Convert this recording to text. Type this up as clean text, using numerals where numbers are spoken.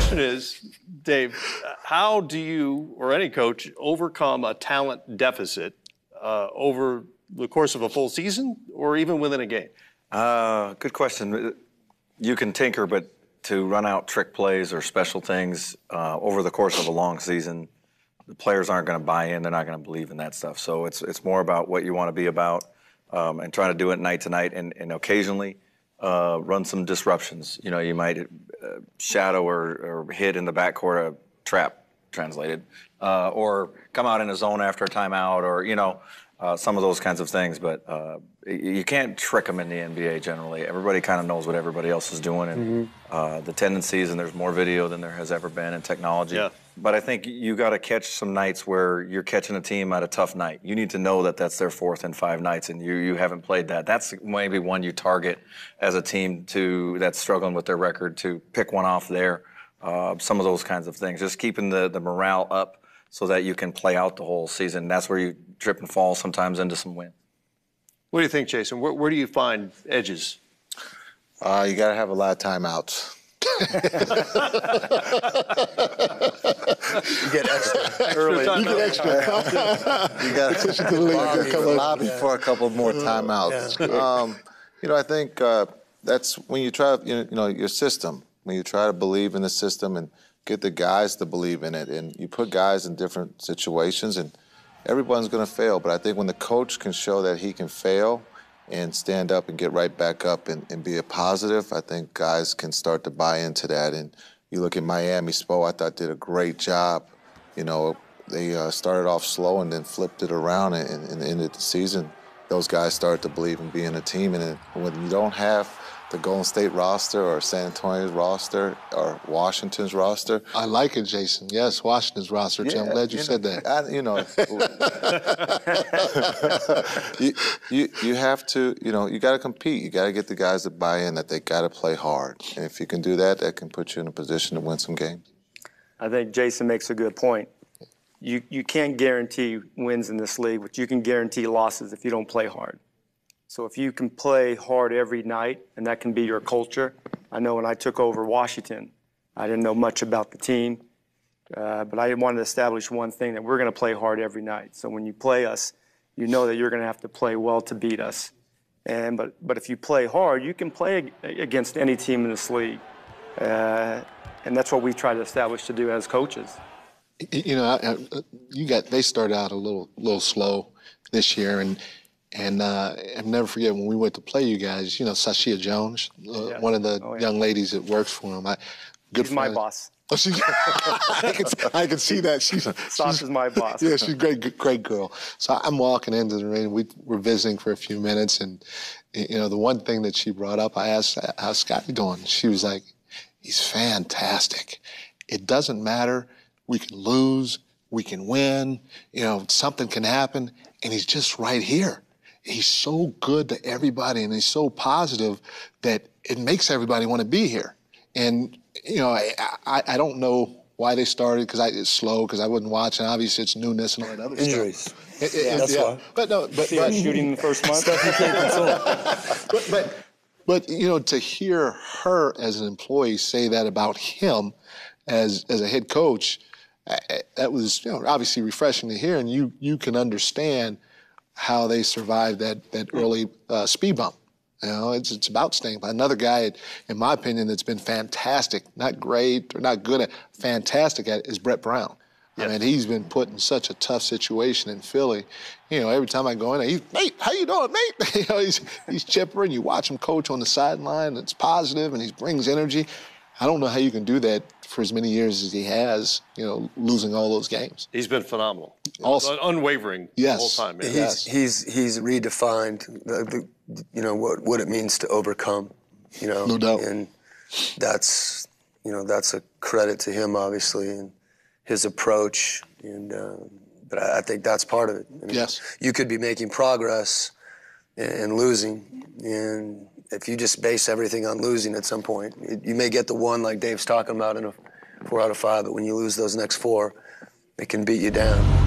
question is, Dave, how do you or any coach overcome a talent deficit over the course of a full season or even within a game? Good question. You can tinker, but to run out trick plays or special things over the course of a long season, the players aren't going to buy in. They're not going to believe in that stuff. So it's more about what you want to be about and trying to do it night to night and occasionally run some disruptions. You know, you might shadow or hit in the backcourt a trap, translated, or come out in a zone after a timeout or, you know, some of those kinds of things. But you can't trick them in the NBA generally. Everybody kind of knows what everybody else is doing. And the tendencies, and there's more video than there has ever been in technology. Yeah. But I think you got to catch some nights where you're catching a team at a tough night. You need to know that that's their 4th and 5 nights, and you haven't played that. That's maybe one you target as a team that's struggling with their record to pick one off there. Some of those kinds of things. Just keeping the morale up so that you can play out the whole season. That's where you trip and fall sometimes into some wins. What do you think, Jason? Where do you find edges? You got to have a lot of timeouts. You get extra early. You get extra. You got to lobby for a couple more timeouts. You know, I think that's when you try, you know, your system. When you try to believe in the system and get the guys to believe in it, and you put guys in different situations, and everyone's going to fail. But I think when the coach can show that he can fail and stand up and get right back up and be a positive, I think guys can start to buy into that. And you look at Miami, Spo, I thought did a great job. You know, they started off slow and then flipped it around and ended the season. Those guys started to believe in being a team. And when you don't have the Golden State roster or San Antonio's roster or Washington's roster. I like it, Jason. Yes, Washington's roster, Tim. I'm glad you said that. You know, you have to, you know, you got to compete. You got to get the guys to buy in that they got to play hard. And if you can do that, that can put you in a position to win some games. I think Jason makes a good point. You can't guarantee wins in this league, but you can guarantee losses if you don't play hard. So if you can play hard every night, and that can be your culture. I know when I took over Washington, I didn't know much about the team, but I wanted to establish one thing, that we're going to play hard every night. So when you play us, you know that you're going to have to play well to beat us. But if you play hard, you can play against any team in this league. And that's what we try to establish to do as coaches. You know, they started out a little slow this year, and I'll never forget when we went to play you guys, you know, Sashia Jones, one of the young ladies that works for him. She's my boss. Oh, I can see that. Sasha's my boss. Yeah, she's a great girl. So I'm walking into the ring. We're visiting for a few minutes, and, you know, the one thing that she brought up, I asked, how's Scotty doing? She was like, he's fantastic. It doesn't matter. We can lose. We can win. You know, something can happen, and he's just right here. He's so good to everybody, and he's so positive that it makes everybody want to be here. And, you know, I don't know why they started, because it's slow, because I wasn't watching. Obviously, it's newness and all that other Injuries. stuff. That's why. But shooting the first month. Stuff you can't control. But, you know, to hear her as an employee say that about him as a head coach, that was, you know, obviously refreshing to hear, and you can understand how they survived that early speed bump. You know, it's about staying. But another guy, in my opinion, that's been fantastic, not great or not good at, fantastic at, is Brett Brown. Yes. I mean, he's been put in such a tough situation in Philly. You know, every time I go in there, Nate, how you doing, Nate? You know, he's chipper, and you watch him coach on the sideline. It's positive, and he brings energy. I don't know how you can do that for as many years as he has, you know, losing all those games. He's been phenomenal. Also, unwavering the whole time. Yeah. He's redefined you know, what it means to overcome, you know. No doubt. And that's, you know, that's a credit to him, obviously, and his approach. And but I think that's part of it. I mean, yes. You could be making progress and losing, and if you just base everything on losing at some point, you may get the one like Dave's talking about in a 4 out of 5, but when you lose those next 4, it can beat you down.